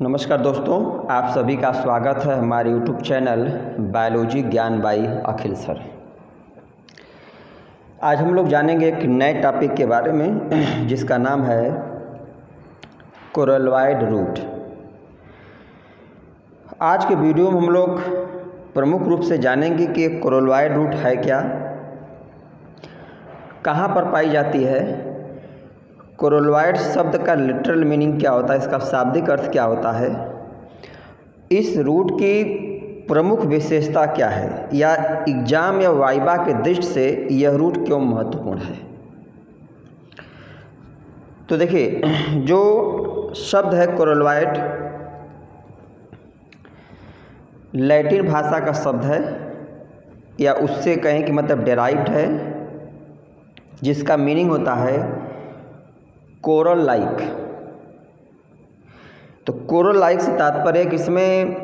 नमस्कार दोस्तों, आप सभी का स्वागत है हमारे यूट्यूब चैनल बायोलॉजी ज्ञान बाई अखिल सर। आज हम लोग जानेंगे एक नए टॉपिक के बारे में जिसका नाम है कोरलवाइड रूट। आज के वीडियो में हम लोग प्रमुख रूप से जानेंगे कि कोरलवाइड रूट है क्या, कहाँ पर पाई जाती है, कोरलवाइड शब्द का लिटरल मीनिंग क्या होता है, इसका शाब्दिक अर्थ क्या होता है, इस रूट की प्रमुख विशेषता क्या है, या एग्जाम या वाइवा के दृष्टि से यह रूट क्यों महत्वपूर्ण है। तो देखिए, जो शब्द है कोरलवाइड लैटिन भाषा का शब्द है, या उससे कहें कि मतलब डेराइव्ड है, जिसका मीनिंग होता है कोरल लाइक। तो कोरल लाइक से तात्पर्य कि इसमें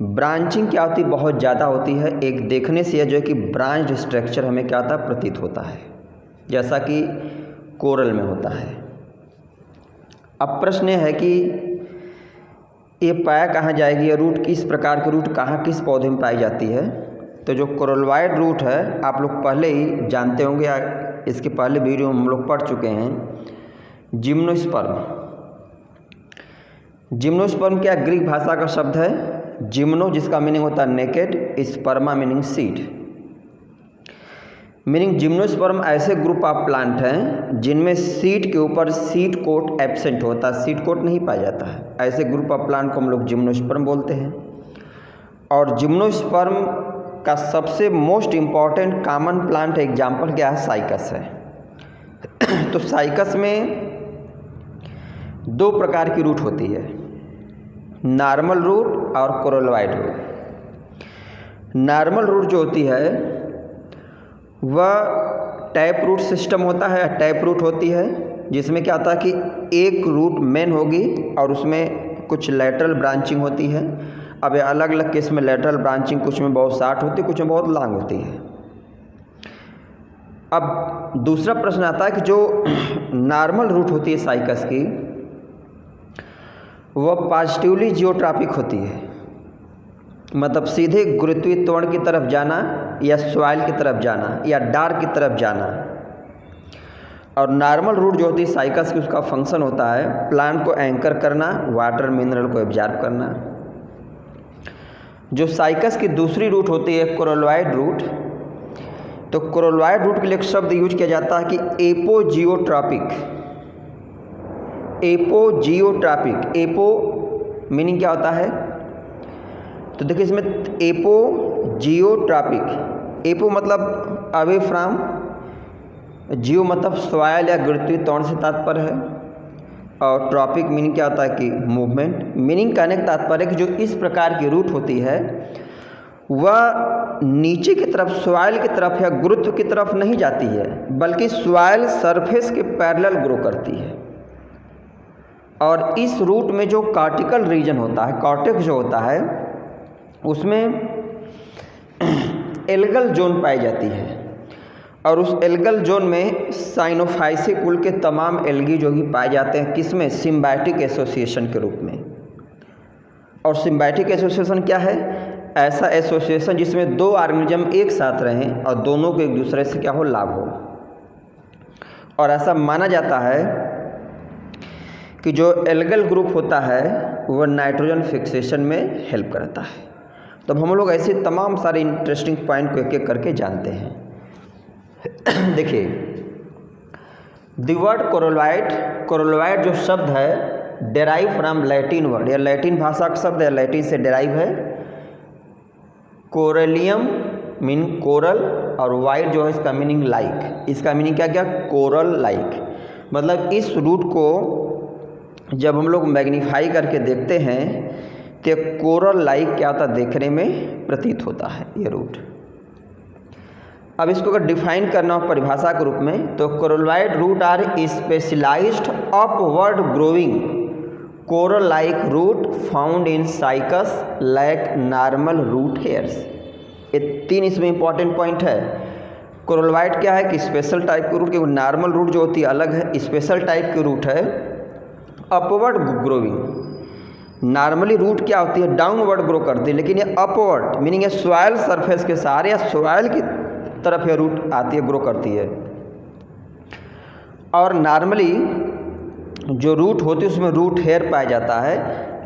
ब्रांचिंग क्या होती है, बहुत ज़्यादा होती है। एक देखने से यह जो है कि ब्रांच्ड स्ट्रक्चर हमें क्या होता है, प्रतीत होता है, जैसा कि कोरल में होता है। अब प्रश्न यह है कि ये पाया कहाँ जाएगी, यह रूट किस प्रकार की रूट कहाँ किस पौधे में पाई जाती है। तो जो कोरलवाइड रूट है, आप लोग पहले ही जानते होंगे, या इसके पहले वीडियो में हम लोग पढ़ चुके हैं, जिम्नोस्पर्म। जिम्नोस्पर्म क्या ग्रीक भाषा का शब्द है, जिम्नो जिसका मीनिंग होता है naked, स्पर्मा meaning seed. Meaning gymnosperm ऐसे ग्रुप ऑफ प्लांट हैं जिनमें सीड के ऊपर सीड कोट एब्सेंट होता है, सीड कोट नहीं पाया जाता है। ऐसे ग्रुप ऑफ प्लांट को हम लोग जिम्नोस्पर्म बोलते हैं। और जिम्नोस्पर्म का सबसे most important common plant example क्या है, साइकस है। तो साइकस में दो प्रकार की रूट होती है, नॉर्मल रूट और कोरलवाइड रूट। नॉर्मल रूट जो होती है वह टैप रूट सिस्टम होता है, टैप रूट होती है, जिसमें क्या होता है कि एक रूट मेन होगी और उसमें कुछ लेटरल ब्रांचिंग होती है। अब ये अलग अलग केस में लेटरल ब्रांचिंग कुछ में बहुत शार्ट होती है, कुछ में बहुत लॉन्ग होती है। अब दूसरा प्रश्न आता है कि जो नॉर्मल रूट होती है साइकस की, वह पॉजिटिवली जियोट्रॉपिक होती है, मतलब सीधे गुरुत्वीय त्वरण की तरफ जाना, या सॉइल की तरफ जाना, या डार्क की तरफ जाना। और नॉर्मल रूट जो होती है साइकस की, उसका फंक्शन होता है प्लांट को एंकर करना, वाटर मिनरल को एब्जॉर्ब करना। जो साइकस की दूसरी रूट होती है कोरलवाइड रूट, तो कोरलवाइड रूट के लिए एक शब्द यूज किया जाता है कि एपोजियोट्रॉपिक। एपोजियोट्रॉपिक, एपो मीनिंग क्या होता है, तो देखिए इसमें एपोजियोट्रॉपिक, एपो मतलब अवे फ्रॉम, जियो मतलब सॉइल या गुरुत्वीय त्वरण से तात्पर्य है, और ट्रॉपिक मीनिंग क्या होता है कि मूवमेंट। मीनिंग कहने का तात्पर्य कि जो इस प्रकार की रूट होती है वह नीचे की तरफ सॉइल की तरफ या गुरुत्व की तरफ नहीं जाती है, बल्कि सॉइल सरफेस के पैरेलल ग्रो करती है। और इस रूट में जो कॉर्टिकल रीजन होता है, कॉर्टेक्स जो होता है, उसमें एल्गल जोन पाई जाती है, और उस एल्गल जोन में साइनोफाइसी कुल के तमाम एल्गी जो भी पाए जाते हैं, किसमें, सिम्बायोटिक एसोसिएशन के रूप में। और सिम्बायोटिक एसोसिएशन क्या है, ऐसा एसोसिएशन जिसमें दो ऑर्गेनिज्म एक साथ रहें और दोनों को एक दूसरे से क्या हो, लाभ हो। और ऐसा माना जाता है कि जो एल्गल ग्रुप होता है वह नाइट्रोजन फिक्सेशन में हेल्प करता है। तो हम लोग ऐसे तमाम सारे इंटरेस्टिंग पॉइंट को एक एक करके जानते हैं। देखिए, द वर्ड कोरलवाइड, कोरलवाइड जो शब्द है डेराइव फ्रॉम लैटिन वर्ड, या लैटिन भाषा का शब्द है, लैटिन से डेराइव है। कोरेलियम मीन कोरल, और वाइड जो है इसका मीनिंग लाइक। इसका मीनिंग क्या क्या, कोरल लाइक। मतलब इस रूट को जब हम लोग मैग्नीफाई करके देखते हैं तो कोरल लाइक क्या होता है, देखने में प्रतीत होता है ये रूट। अब इसको अगर डिफाइन करना हो परिभाषा के रूप में, तो coralloid root are specialized upward growing coral like root found in cycas like normal root hairs. ये तीन इसमें इंपॉर्टेंट पॉइंट है। कोरलवाइड क्या है कि स्पेशल टाइप की रूट, क्योंकि नॉर्मल रूट जो होती है अलग है, स्पेशल टाइप की रूट है अपवर्ड ग्रोइंग। नॉर्मली रूट क्या होती है, डाउनवर्ड ग्रो करती है, लेकिन ये अपवर्ड मीनिंग ये सॉइल सरफेस के सहारे या सॉइल की तरफ ये रूट आती है, ग्रो करती है। और नॉर्मली जो रूट होती है उसमें रूट हेयर पाया जाता है,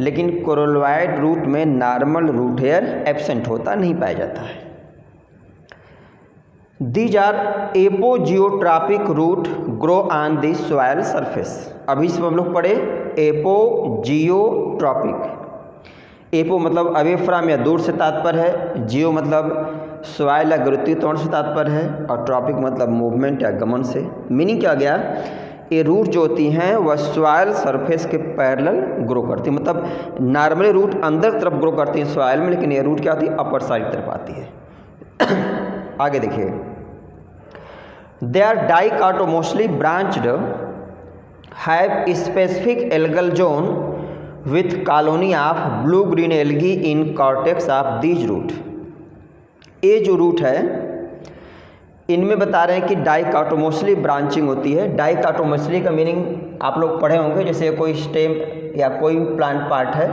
लेकिन कोरलवाइड रूट में नॉर्मल रूट हेयर एब्सेंट होता, नहीं पाया जाता है। These are apogeotropic root grow on the soil surface. अभी इसमें हम लोग पढ़े एपोजियोट्रॉपिक। एपो मतलब अवे फ्रॉम या दूर से तात्पर्य है, जियो मतलब सॉइल या गुरुत्वीय त्वरण से तात्पर्य है, और ट्रॉपिक मतलब मूवमेंट या गमन से। मीनिंग क्या गया, ये रूट जो होती हैं वह सॉइल सरफेस के पैरेलल ग्रो करती है। मतलब नॉर्मली रूट अंदर तरफ ग्रो करती है सॉइल में, लेकिन ये रूट क्या होती है, अपर साइड तरफ आती है। आगे देखिए, they are dichotomously branched, have specific algal zone with colony of blue green algae in cortex of these root. ये जो रूट है इनमें बता रहे हैं कि डाइकोटोमोसली ब्रांचिंग होती है। डाइकोटोमोसली का मीनिंग आप लोग पढ़े होंगे, जैसे कोई स्टेम या कोई प्लांट पार्ट है,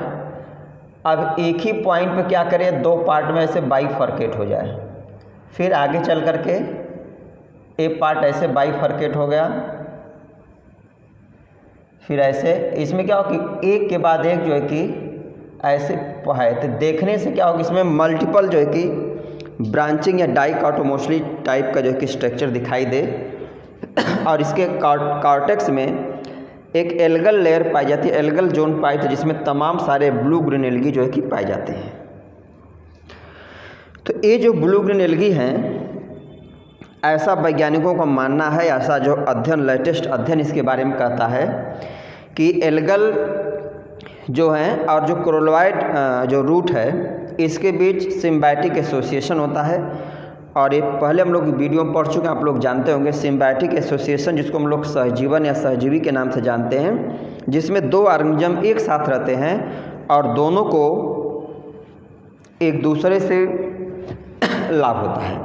अब एक ही पॉइंट पे क्या करें, दो पार्ट में ऐसे बाइफर्केट हो जाए, फिर आगे चल करके एक पार्ट ऐसे बाइफर्केट हो गया, फिर ऐसे, इसमें क्या हो कि एक के बाद एक जो है कि ऐसे है, तो देखने से क्या होगा, इसमें मल्टीपल जो है कि ब्रांचिंग या डाइकोटोमोसली टाइप का जो है कि स्ट्रक्चर दिखाई दे। और इसके कॉर्टेक्स में एक एल्गल लेयर पाई जाती है, एल्गल जोन पाई जाती है, जिसमें तमाम सारे ब्लू ग्रीन एल्गी जो है कि पाए जाते हैं। तो ये जो ब्लू ग्रीन एल्गी हैं, ऐसा वैज्ञानिकों का मानना है, ऐसा जो अध्ययन लेटेस्ट अध्ययन इसके बारे में कहता है कि एल्गल जो हैं और जो कोरलवाइड जो रूट है इसके बीच सिम्बायोटिक एसोसिएशन होता है। और ये पहले हम लोग वीडियो में पढ़ चुके हैं, आप लोग जानते होंगे सिम्बायोटिक एसोसिएशन, जिसको हम लोग सहजीवन या सहजीवी के नाम से जानते हैं, जिसमें दो ऑर्गेनिज्म एक साथ रहते हैं और दोनों को एक दूसरे से लाभ होता है।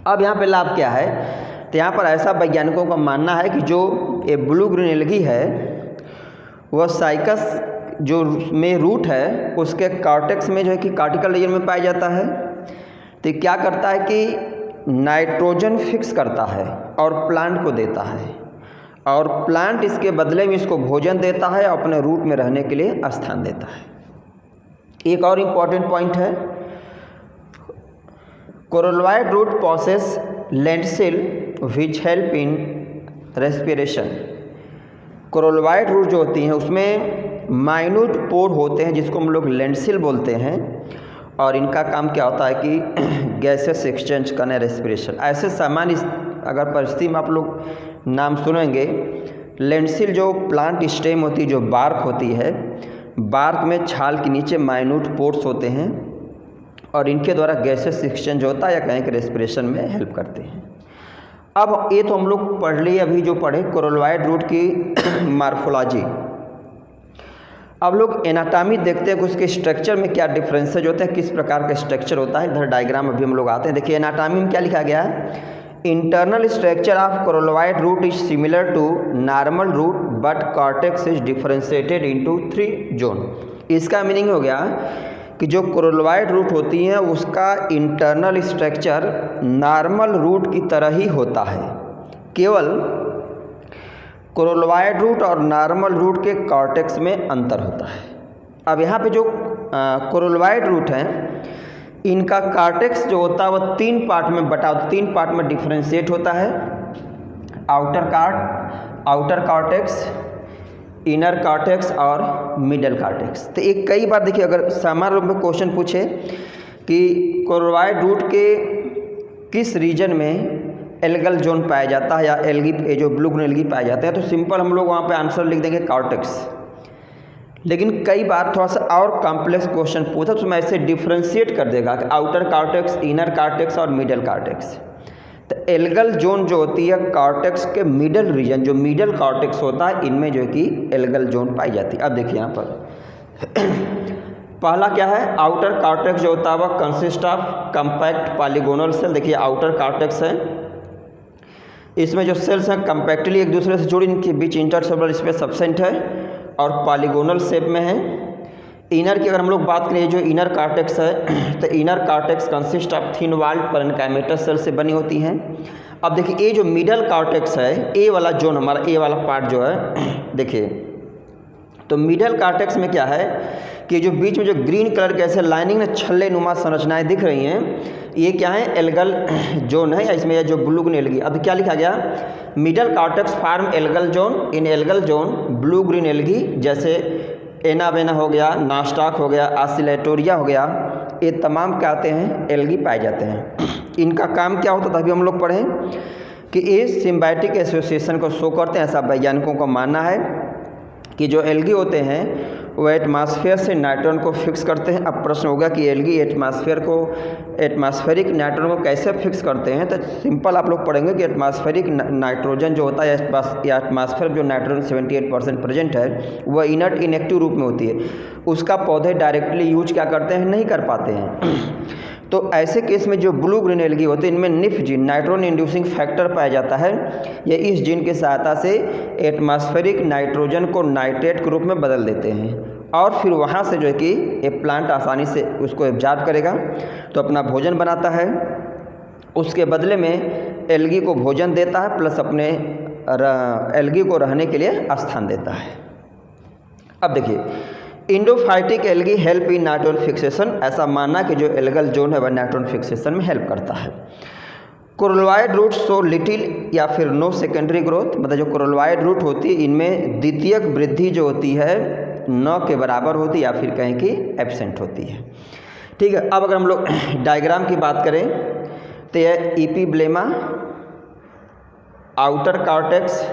अब यहाँ पे लाभ क्या है, तो यहाँ पर ऐसा वैज्ञानिकों का मानना है कि जो ये ब्लू ग्रीन एल्गी है वह साइकस जो में रूट है उसके कॉर्टेक्स में जो है कि कॉर्टिकल रीजन में पाया जाता है। तो क्या करता है कि नाइट्रोजन फिक्स करता है और प्लांट को देता है, और प्लांट इसके बदले में इसको भोजन देता है और अपने रूट में रहने के लिए स्थान देता है। एक और इम्पॉर्टेंट पॉइंट है, coralloid root possess lentil which help in respiration. Coralloid root जो होती हैं उसमें माइन्यूट पोर होते हैं, जिसको हम लोग लेंटिल बोलते हैं, और इनका काम क्या होता है कि गैसेस एक्सचेंज करना, रेस्पिरेशन। ऐसे सामान्य अगर परिस्थिति में आप लोग नाम सुनेंगे, लेंटिल जो प्लांट स्टेम होती है, जो बार्क होती है, बार्क में छाल के नीचे माइन्यूट पोर्स होते हैं और इनके द्वारा गैसेस एक्सचेंज होता है या कहीं के रेस्पिरेशन में हेल्प करते हैं। अब ये तो हम लोग पढ़ लिए, अभी जो पढ़े कोरलवाइड रूट की मार्फोलॉजी। अब लोग एनाटॉमी देखते हैं कि उसके स्ट्रक्चर में क्या डिफरेंसेज होते हैं, किस प्रकार का स्ट्रक्चर होता है। इधर डायग्राम अभी हम लोग आते हैं, देखिए एनाटॉमी में क्या लिखा गया है, internal structure of coralloid root is similar to normal root but cortex is differentiated into 3 zone. इसका मीनिंग हो गया कि जो कोरलवाइड रूट होती हैं उसका इंटरनल स्ट्रक्चर नॉर्मल रूट की तरह ही होता है, केवल कोरलवाइड रूट और नॉर्मल रूट के कॉर्टेक्स में अंतर होता है। अब यहाँ पे जो कोरलवाइड रूट हैं इनका कॉर्टेक्स जो होता है वह 3 पार्ट में बटा, 3 पार्ट में डिफरेंशिएट होता है, आउटर कॉर्टेक्स, इनर कॉर्टेक्स और मिडल कॉर्टेक्स। तो एक कई बार देखिए, अगर सामान्य रूप में क्वेश्चन पूछे कि कोरलवाइड रूट के किस रीजन में एल्गल जोन पाया जाता है या एल्गी जो ब्लू ग्रीन एल्गी पाए जाते हैं, तो सिंपल हम लोग वहाँ पे आंसर लिख देंगे कॉर्टेक्स। लेकिन कई बार थोड़ा सा और कॉम्प्लेक्स क्वेश्चन पूछा तो मैं ऐसे डिफ्रेंशिएट कर देगा कि आउटर कॉर्टेक्स, इनर कॉर्टेक्स और मिडल कॉर्टेक्स। तो एल्गल जोन जो होती है कॉर्टेक्स के मिडल रीजन, जो मिडल कॉर्टेक्स होता है, इनमें जो है कि एल्गल जोन पाई जाती है। अब देखिए यहाँ पर पहला क्या है, आउटर कॉर्टेक्स जो होता है वह consist of compact polygonal cell. देखिए आउटर कॉर्टेक्स है, इसमें जो सेल्स हैं कंपैक्टली एक दूसरे से जुड़ी, इनके बीच इंटरसेलुलर स्पेस एब्सेंट है, और पॉलीगोनल शेप में है। इनर की अगर हम लोग बात करें, जो इनर कार्टेक्स है, तो inner cortex consist of thin walled parenchymatous cell से बनी होती हैं। अब देखिए, ये जो मिडल कार्टेक्स है, ए वाला जोन, हमारा ए वाला पार्ट जो है, देखिए तो मिडल कार्टेक्स में क्या है कि जो बीच में जो ग्रीन कलर के ऐसे लाइनिंग में छल्ले नुमा संरचनाएं दिख रही हैं, ये क्या है, एल्गल जोन है, या इसमें जो ब्लू ग्रीन एल्गी। अब क्या लिखा गया, middle cortex form algal zone, in algal zone blue green algae जैसे एनावेना हो गया, नास्टाक हो गया, आसिलेटोरिया हो गया, ये तमाम क्या आते हैं, एल्गी पाए जाते हैं। इनका काम क्या होता था, अभी हम लोग पढ़ें कि ये सिम्बायोटिक एसोसिएशन को शो करते हैं। ऐसा वैज्ञानिकों का मानना है कि जो एल्गी होते हैं वो एटमॉस्फेयर से नाइट्रोजन को फिक्स करते हैं। अब प्रश्न होगा कि एल्गी एटमॉस्फेरिक नाइट्रोजन को कैसे फिक्स करते हैं, तो सिंपल आप लोग पढ़ेंगे कि एटमॉस्फेरिक नाइट्रोजन जो होता है, या एटमॉस्फेयर जो नाइट्रोजन 78% प्रेजेंट है, वह इनर्ट इनएक्टिव रूप में होती है, उसका पौधे डायरेक्टली यूज क्या करते हैं, नहीं कर पाते हैं। तो ऐसे केस में जो ब्लू ग्रीन एल्गी होते हैं, इनमें nif gene, nitrogen inducing factor पाया जाता है। ये इस जीन की सहायता से एटमॉस्फेरिक नाइट्रोजन को नाइट्रेट के रूप में बदल देते हैं, और फिर वहाँ से जो है कि ये प्लांट आसानी से उसको एब्जॉर्ब करेगा, तो अपना भोजन बनाता है। उसके बदले में एल्गी को भोजन देता है, प्लस अपने एल्गी को रहने के लिए स्थान देता है। अब देखिए, endophytic algae help in nitrogen fixation, ऐसा मानना कि जो एल्गल जोन है वह नाइट्रोजन फिक्सेशन में हेल्प करता है। कोरलवाइड रूट सो लिटिल या फिर नो सेकेंडरी ग्रोथ, मतलब जो कोरलवाइड रूट होती है, इनमें द्वितीयक वृद्धि जो होती है न के बराबर होती है, या फिर कहें कि एब्सेंट होती है। ठीक है, अब अगर हम लोग डायग्राम की बात करें तो यह इपीब्लेमा, आउटर कॉर्टेक्स,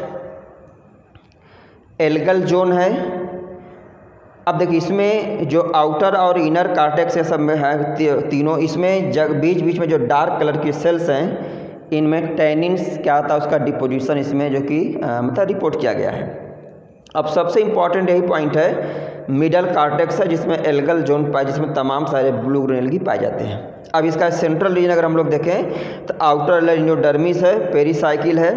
एल्गल जोन है। अब देखिए, इसमें जो आउटर और इनर कार्टेक्स है, सब में है तीनों, इसमें बीच बीच में जो डार्क कलर की सेल्स हैं, इनमें टैनिन्स क्या होता है, उसका डिपोजिशन इसमें जो कि मतलब रिपोर्ट किया गया है। अब सबसे इम्पॉर्टेंट यही पॉइंट है, मिडल कार्टेक्स है जिसमें एल्गल जोन पाए, जिसमें तमाम सारे ब्लू ग्रीन एल्गी पाए जाते हैं। अब इसका सेंट्रल रीजन अगर हम लोग देखें तो आउटर एंडोडर्मिस है, पेरीसाइकिल है।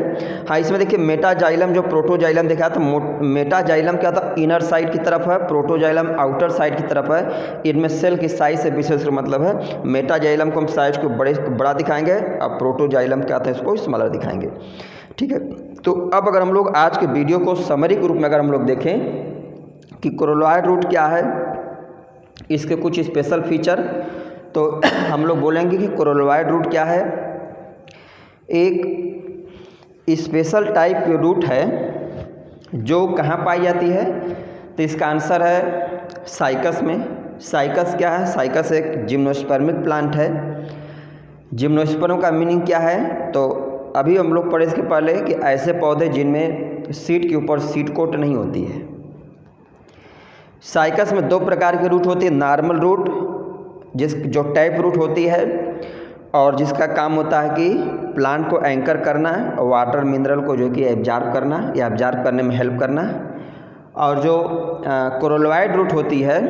हाँ, इसमें देखिए मेटाजाइलम, जो प्रोटोजाइलम देखा तो मेटाजाइलम क्या था, इनर साइड की तरफ है, प्रोटोजाइलम आउटर साइड की तरफ है। इनमें सेल की साइज से विशेष मतलब है, मेटाजाइलम को हम साइज को बड़ा दिखाएंगे, अब प्रोटोजाइलम क्या था, इसको स्मॉलर दिखाएंगे। ठीक है, तो अब अगर हम लोग आज के वीडियो को समरी के रूप में अगर हम लोग देखें कि कोरलवाइड रूट क्या है, इसके कुछ स्पेशल फीचर, तो हम लोग बोलेंगे कि कोरलवाइड रूट क्या है, एक स्पेशल टाइप की रूट है जो कहाँ पाई जाती है, तो इसका आंसर है साइकस में। साइकस क्या है, साइकस एक जिम्नोस्पर्मिक प्लांट है। जिम्नोस्पर्म का मीनिंग क्या है, तो अभी हम लोग पढ़े इसके पहले कि ऐसे पौधे जिनमें सीड के ऊपर सीड कोट नहीं होती है। साइकस में दो प्रकार की रूट होती है, नॉर्मल रूट जो टैप रूट होती है, और जिसका काम होता है कि प्लांट को एंकर करना और वाटर मिनरल को जो कि एब्जॉर्ब करना या एब्जॉर्ब करने में हेल्प करना। और जो कोरलवाइड रूट होती है,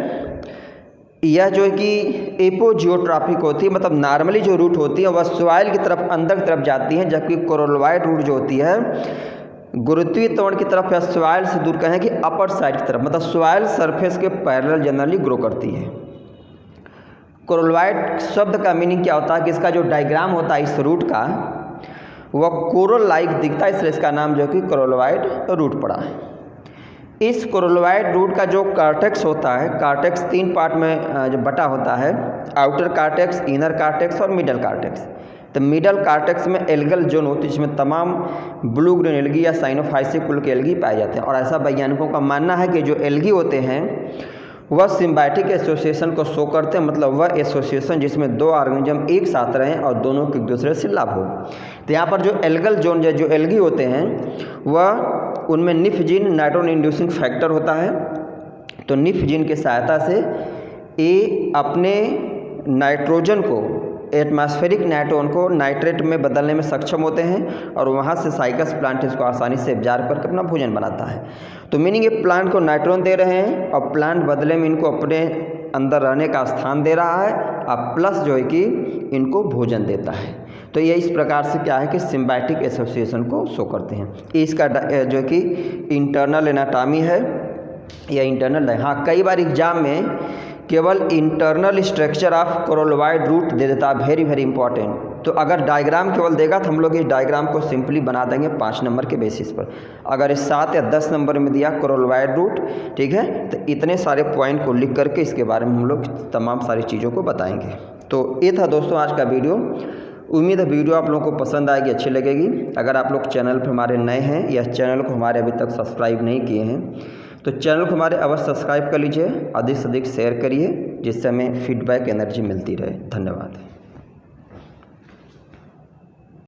यह जो कि एपोजियोट्रॉपिक होती है, मतलब नॉर्मली जो रूट होती है वह सॉइल की तरफ अंदर की तरफ जाती है, जबकि कोरलवाइड रूट जो होती है गुरुत्वीय त्वरण की तरफ या सॉइल से दूर कहें कि अपर साइड की तरफ, मतलब सॉइल सरफेस के पैरेलल जनरली ग्रो करती है। कोरलवाइड शब्द का मीनिंग क्या होता है कि इसका जो डायग्राम होता है इस रूट का वह कोरल लाइक दिखता है, इसलिए इसका नाम जो कि कोरलवाइड रूट पड़ा है। इस कोरलवाइड रूट का जो कार्टेक्स होता है, कार्टेक्स तीन पार्ट में जो बटा होता है, आउटर कार्टेक्स, इनर कार्टेक्स और मिडल कार्टेक्स। तो मिडल कार्टेक्स में एल्गल जोन होती है, जिसमें तमाम ब्लू ग्रीन एल्गी या साइनोफाइसिक कुल के एल्गी पाए जाते हैं। और ऐसा वैज्ञानिकों का मानना है कि जो एल्गी होते हैं वह सिम्बायोटिक एसोसिएशन को शो करते हैं, मतलब वह एसोसिएशन जिसमें दो ऑर्गेनिज्म एक साथ रहें और दोनों को एक दूसरे से लाभ हो। तो यहाँ पर जो एल्गल जोन जो एल्गी होते हैं वह उनमें nif gene nitrogen inducing factor होता है। तो निफ जीन की सहायता से ये अपने नाइट्रोजन को, एटमॉस्फेरिक नाइट्रोजन को नाइट्रेट में बदलने में सक्षम होते हैं, और वहाँ से साइकस प्लांट इसको आसानी से एब्जॉर्ब करके अपना भोजन बनाता है। तो मीनिंग ये प्लांट को नाइट्रोजन दे रहे हैं और प्लांट बदले में इनको अपने अंदर रहने का स्थान दे रहा है, और प्लस जो है कि इनको भोजन देता है। तो ये इस प्रकार से क्या है कि सिम्बायोटिक एसोसिएशन को शो करते हैं। इसका जो कि इंटरनल एनाटॉमी है, या इंटरनल है। हाँ, कई बार एग्जाम में केवल internal structure of coralloid root दे देता है, वेरी वेरी इंपॉर्टेंट। तो अगर डायग्राम केवल देगा तो हम लोग इस डायग्राम को सिंपली बना देंगे 5 नंबर के बेसिस पर। अगर इस 7 या 10 नंबर में दिया कोरोलॉइड रूट, ठीक है, तो इतने सारे पॉइंट को लिख करके इसके बारे में हम लोग तमाम सारी चीज़ों को बताएंगे। तो ये था दोस्तों आज का वीडियो। उम्मीद है वीडियो आप लोगों को पसंद आएगी, अच्छी लगेगी। अगर आप लोग चैनल पर हमारे नए हैं या चैनल को हमारे अभी तक सब्सक्राइब नहीं किए हैं तो चैनल को हमारे अवश्य सब्सक्राइब कर लीजिए, अधिक से अधिक शेयर करिए, जिससे हमें फीडबैक एनर्जी मिलती रहे। धन्यवाद।